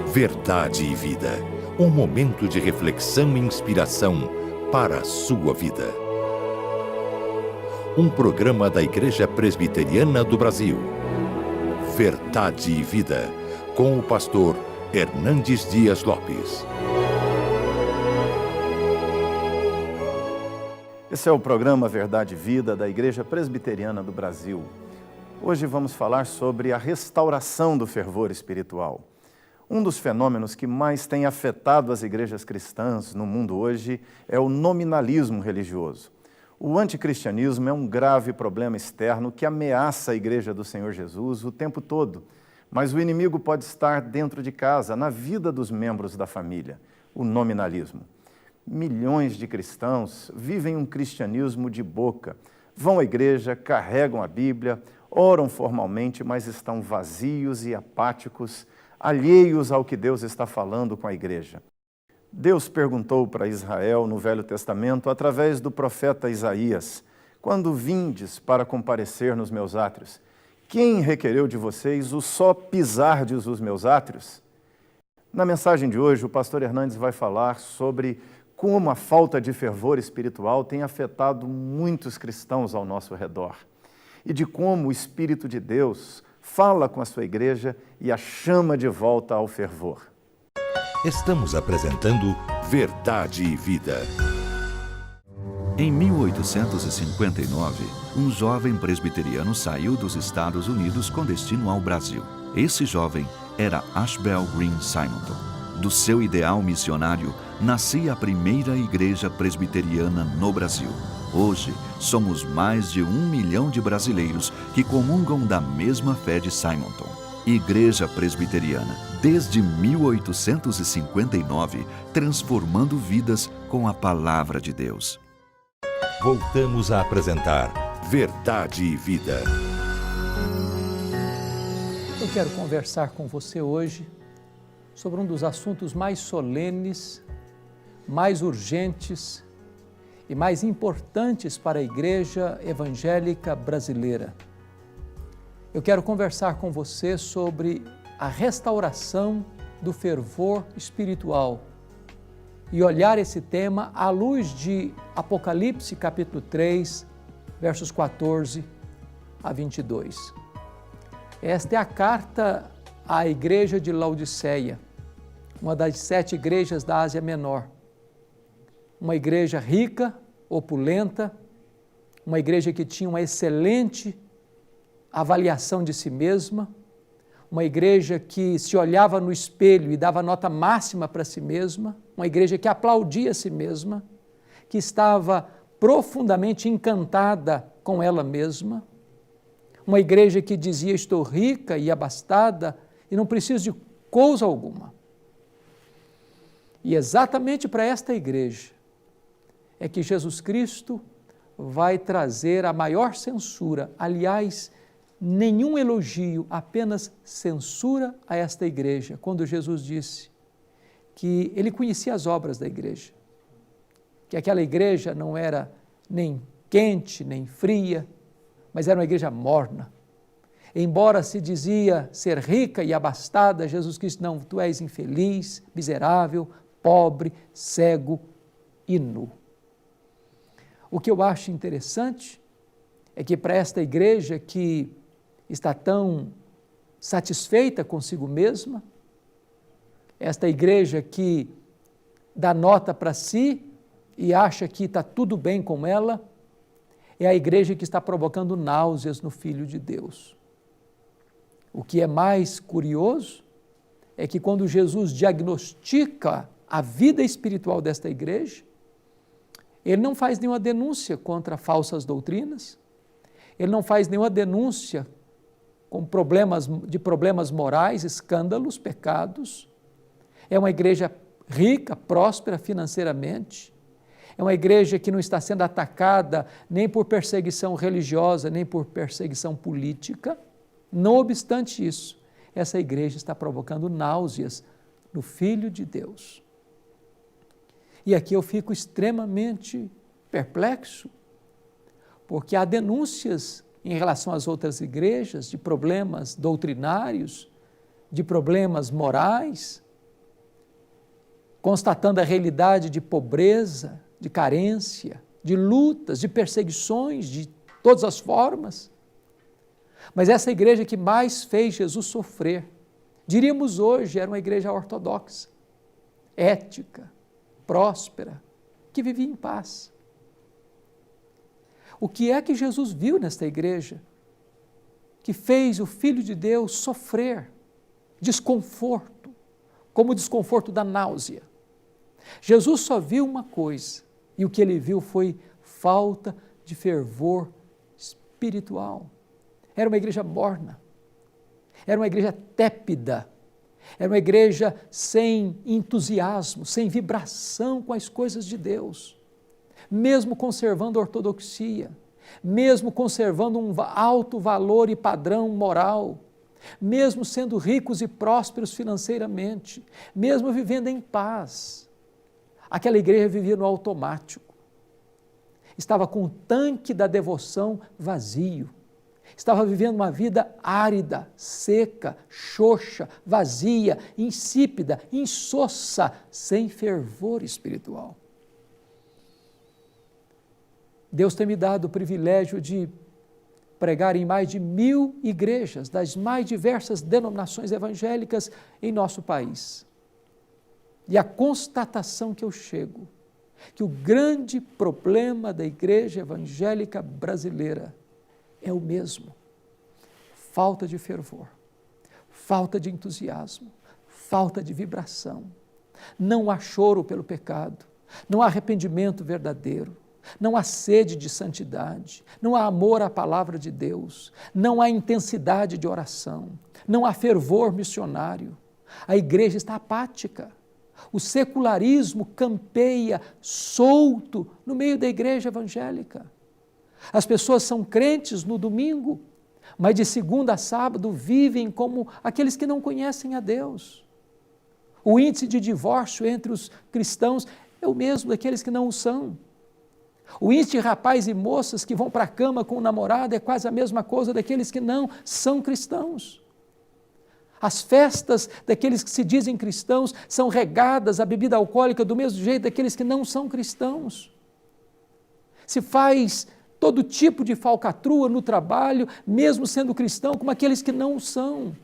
Verdade e Vida. Um momento de reflexão e inspiração para a sua vida. Um programa da Igreja Presbiteriana do Brasil. Verdade e Vida, com o pastor Hernandes Dias Lopes. Esse é o programa Verdade e Vida da Igreja Presbiteriana do Brasil. Hoje vamos falar sobre a restauração do fervor espiritual. Um dos fenômenos que mais tem afetado as igrejas cristãs no mundo hoje é o nominalismo religioso. O anticristianismo é um grave problema externo que ameaça a Igreja do Senhor Jesus o tempo todo, mas o inimigo pode estar dentro de casa, na vida dos membros da família, o nominalismo. Milhões de cristãos vivem um cristianismo de boca, vão à igreja, carregam a Bíblia, oram formalmente, mas estão vazios e apáticos, alheios ao que Deus está falando com a igreja. Deus perguntou para Israel no Velho Testamento, através do profeta Isaías: quando vindes para comparecer nos meus átrios, quem requereu de vocês o só pisardes os meus átrios? Na mensagem de hoje, o pastor Hernandes vai falar sobre como a falta de fervor espiritual tem afetado muitos cristãos ao nosso redor e de como o Espírito de Deus fala com a sua igreja e a chama de volta ao fervor. Estamos apresentando Verdade e Vida. Em 1859, um jovem presbiteriano saiu dos Estados Unidos com destino ao Brasil. Esse jovem era Ashbel Green Simonton. Do seu ideal missionário, nascia a primeira igreja presbiteriana no Brasil. Hoje, somos mais de 1 milhão de brasileiros que comungam da mesma fé de Simonton. Igreja Presbiteriana, desde 1859, transformando vidas com a Palavra de Deus. Voltamos a apresentar Verdade e Vida. Eu quero conversar com você hoje sobre um dos assuntos mais solenes, mais urgentes e mais importantes para a Igreja Evangélica Brasileira. Eu quero conversar com você sobre a restauração do fervor espiritual e olhar esse tema à luz de Apocalipse capítulo 3, versos 14 a 22. Esta é a carta à igreja de Laodiceia, uma das 7 igrejas da Ásia Menor. Uma igreja rica, opulenta, uma igreja que tinha uma excelente avaliação de si mesma, uma igreja que se olhava no espelho e dava nota máxima para si mesma, uma igreja que aplaudia a si mesma, que estava profundamente encantada com ela mesma, uma igreja que dizia: estou rica e abastada e não preciso de coisa alguma. E exatamente para esta igreja é que Jesus Cristo vai trazer a maior censura, aliás, nenhum elogio, apenas censura a esta igreja, quando Jesus disse que ele conhecia as obras da igreja, que aquela igreja não era nem quente, nem fria, mas era uma igreja morna. Embora se dizia ser rica e abastada, Jesus Cristo: não, tu és infeliz, miserável, pobre, cego e nu. O que eu acho interessante é que para esta igreja que está tão satisfeita consigo mesma, esta igreja que dá nota para si e acha que está tudo bem com ela, é a igreja que está provocando náuseas no Filho de Deus. O que é mais curioso é que quando Jesus diagnostica a vida espiritual desta igreja, ele não faz nenhuma denúncia contra falsas doutrinas, ele não faz nenhuma denúncia com problemas morais, escândalos, pecados. É uma igreja rica, próspera financeiramente, é uma igreja que não está sendo atacada nem por perseguição religiosa, nem por perseguição política. Não obstante isso, essa igreja está provocando náuseas no Filho de Deus. E aqui eu fico extremamente perplexo, porque há denúncias em relação às outras igrejas de problemas doutrinários, de problemas morais, constatando a realidade de pobreza, de carência, de lutas, de perseguições, de todas as formas. Mas essa igreja que mais fez Jesus sofrer, diríamos hoje, era uma igreja ortodoxa, ética, próspera, que vivia em paz. O que é que Jesus viu nesta igreja que fez o Filho de Deus sofrer desconforto, como o desconforto da náusea? Jesus só viu uma coisa, e o que ele viu foi falta de fervor espiritual. Era uma igreja morna, era uma igreja tépida, era uma igreja sem entusiasmo, sem vibração com as coisas de Deus, mesmo conservando a ortodoxia, mesmo conservando um alto valor e padrão moral, mesmo sendo ricos e prósperos financeiramente, mesmo vivendo em paz. Aquela igreja vivia no automático, estava com o tanque da devoção vazio, estava vivendo uma vida árida, seca, xoxa, vazia, insípida, insossa, sem fervor espiritual. Deus tem me dado o privilégio de pregar em mais de 1000 igrejas das mais diversas denominações evangélicas em nosso país. E a constatação que eu chego, que o grande problema da igreja evangélica brasileira é o mesmo: falta de fervor, falta de entusiasmo, falta de vibração. Não há choro pelo pecado, não há arrependimento verdadeiro, não há sede de santidade, não há amor à palavra de Deus, não há intensidade de oração, não há fervor missionário. A igreja está apática. O secularismo campeia solto no meio da igreja evangélica. As pessoas são crentes no domingo, mas de segunda a sábado vivem como aqueles que não conhecem a Deus. O índice de divórcio entre os cristãos é o mesmo daqueles que não o são. O índice de rapazes e moças que vão para a cama com o namorado é quase a mesma coisa daqueles que não são cristãos. As festas daqueles que se dizem cristãos são regadas à bebida alcoólica do mesmo jeito daqueles que não são cristãos. Se faz todo tipo de falcatrua no trabalho, mesmo sendo cristão, como aqueles que não são.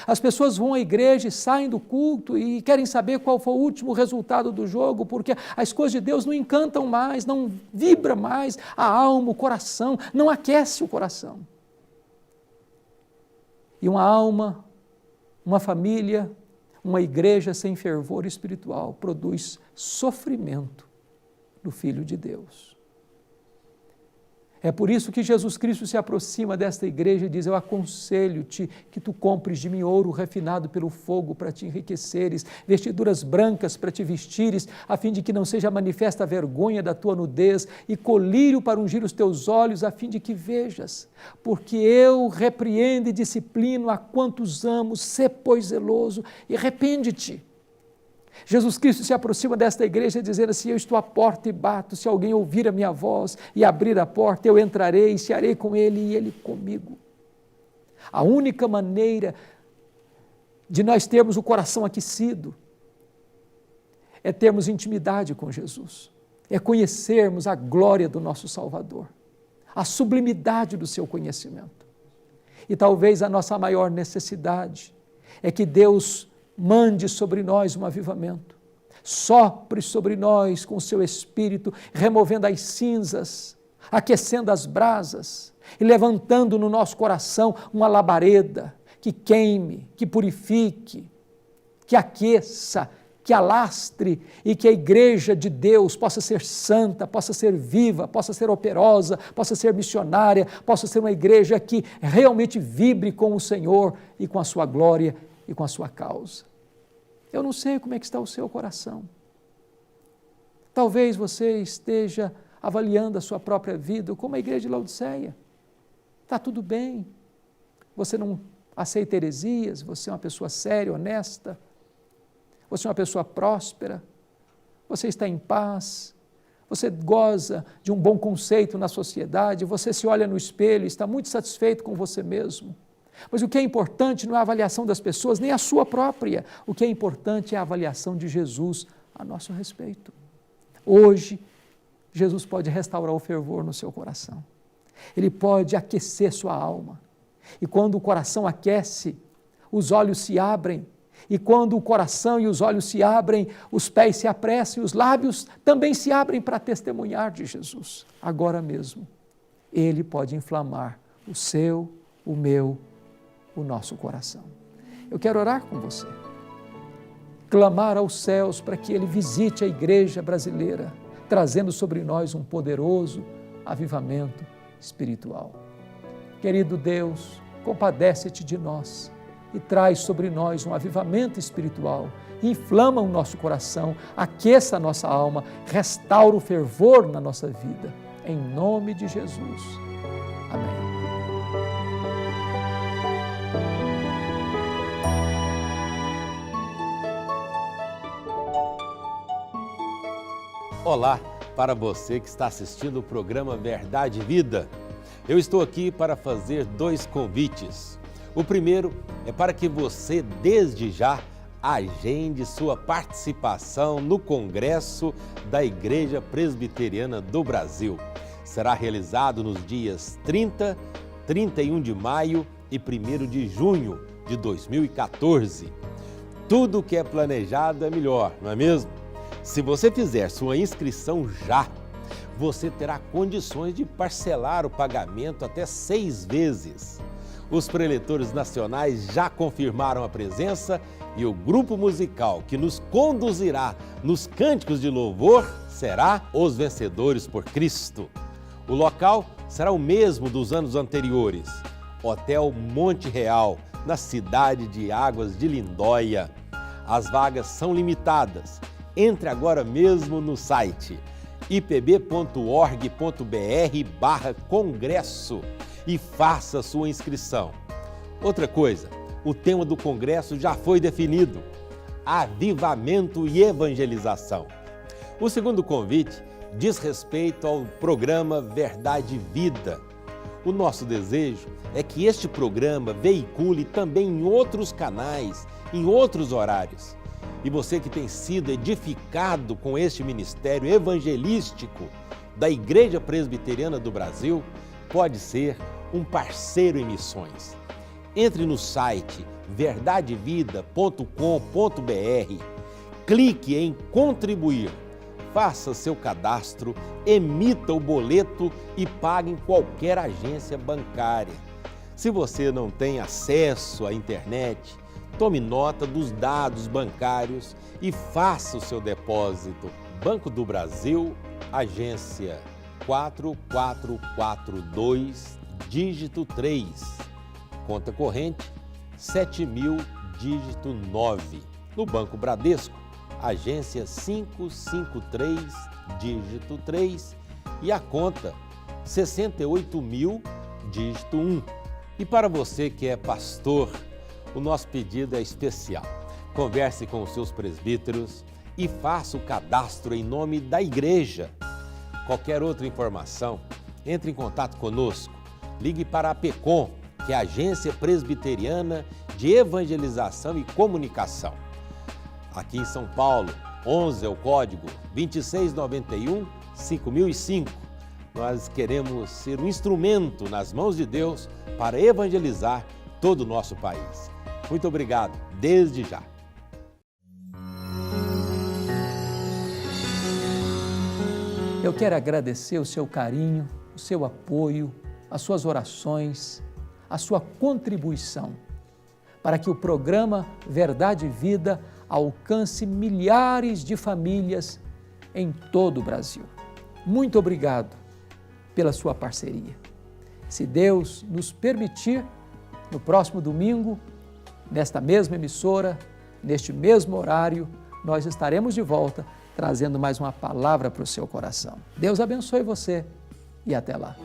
As pessoas vão à igreja e saem do culto e querem saber qual foi o último resultado do jogo, porque as coisas de Deus não encantam mais, não vibra mais a alma, o coração, não aquece o coração. E uma alma, uma família, uma igreja sem fervor espiritual produz sofrimento no Filho de Deus. É por isso que Jesus Cristo se aproxima desta igreja e diz: eu aconselho-te que tu compres de mim ouro refinado pelo fogo para te enriqueceres, vestiduras brancas para te vestires, a fim de que não seja manifesta a vergonha da tua nudez, e colírio para ungir os teus olhos, a fim de que vejas. Porque eu repreendo e disciplino a quantos amo, sê pois zeloso e arrepende-te. Jesus Cristo se aproxima desta igreja dizendo assim: eu estou à porta e bato, se alguém ouvir a minha voz e abrir a porta, eu entrarei e cearei com ele e ele comigo. A única maneira de nós termos o coração aquecido é termos intimidade com Jesus, é conhecermos a glória do nosso Salvador, a sublimidade do seu conhecimento. E talvez a nossa maior necessidade é que Deus mande sobre nós um avivamento, sopre sobre nós com o seu Espírito, removendo as cinzas, aquecendo as brasas e levantando no nosso coração uma labareda que queime, que purifique, que aqueça, que alastre, e que a igreja de Deus possa ser santa, possa ser viva, possa ser operosa, possa ser missionária, possa ser uma igreja que realmente vibre com o Senhor e com a sua glória e com a sua causa. Eu não sei como é que está o seu coração. Talvez você esteja avaliando a sua própria vida como a igreja de Laodiceia. Está tudo bem, você não aceita heresias, você é uma pessoa séria, honesta, você é uma pessoa próspera, você está em paz, você goza de um bom conceito na sociedade, você se olha no espelho e está muito satisfeito com você mesmo. Mas o que é importante não é a avaliação das pessoas, nem a sua própria. O que é importante é a avaliação de Jesus a nosso respeito. Hoje, Jesus pode restaurar o fervor no seu coração. Ele pode aquecer sua alma. E quando o coração aquece, os olhos se abrem. E quando o coração e os olhos se abrem, os pés se apressam e os lábios também se abrem para testemunhar de Jesus. Agora mesmo, Ele pode inflamar o seu, o meu, o nosso coração. Eu quero orar com você. Clamar aos céus para que Ele visite a igreja brasileira, trazendo sobre nós um poderoso avivamento espiritual. Querido Deus, compadece-te de nós e traz sobre nós um avivamento espiritual. Inflama o nosso coração, aqueça a nossa alma, restaura o fervor na nossa vida. Em nome de Jesus. Amém. Olá, para você que está assistindo o programa Verdade e Vida. Eu estou aqui para fazer 2 convites. O primeiro é para que você, desde já, agende sua participação no Congresso da Igreja Presbiteriana do Brasil. Será realizado nos dias 30, 31 de maio e 1º de junho de 2014. Tudo que é planejado é melhor, não é mesmo? Se você fizer sua inscrição já, você terá condições de parcelar o pagamento até 6 vezes. Os preletores nacionais já confirmaram a presença e o grupo musical que nos conduzirá nos cânticos de louvor será Os Vencedores por Cristo. O local será o mesmo dos anos anteriores, Hotel Monte Real, na cidade de Águas de Lindóia. As vagas são limitadas. Entre agora mesmo no site ipb.org.br/congresso e faça sua inscrição. Outra coisa, o tema do congresso já foi definido: avivamento e evangelização. O segundo convite diz respeito ao programa Verdade e Vida. O nosso desejo é que este programa veicule também em outros canais, em outros horários. E você que tem sido edificado com este ministério evangelístico da Igreja Presbiteriana do Brasil, pode ser um parceiro em missões. Entre no site verdadevida.com.br, clique em contribuir, faça seu cadastro, emita o boleto e pague em qualquer agência bancária. Se você não tem acesso à internet, tome nota dos dados bancários e faça o seu depósito. Banco do Brasil, agência 4442, dígito 3. Conta corrente 7.000, dígito 9. No Banco Bradesco, agência 553, dígito 3. E a conta 68.000, dígito 1. E para você que é pastor, o nosso pedido é especial. Converse com os seus presbíteros e faça o cadastro em nome da igreja. Qualquer outra informação, entre em contato conosco. Ligue para a PECOM, que é a Agência Presbiteriana de Evangelização e Comunicação. Aqui em São Paulo, 11 é o código 2691-5005. Nós queremos ser um instrumento nas mãos de Deus para evangelizar todo o nosso país. Muito obrigado, desde já. Eu quero agradecer o seu carinho, o seu apoio, as suas orações, a sua contribuição para que o programa Verdade e Vida alcance milhares de famílias em todo o Brasil. Muito obrigado pela sua parceria. Se Deus nos permitir, no próximo domingo, nesta mesma emissora, neste mesmo horário, nós estaremos de volta trazendo mais uma palavra para o seu coração. Deus abençoe você e até lá.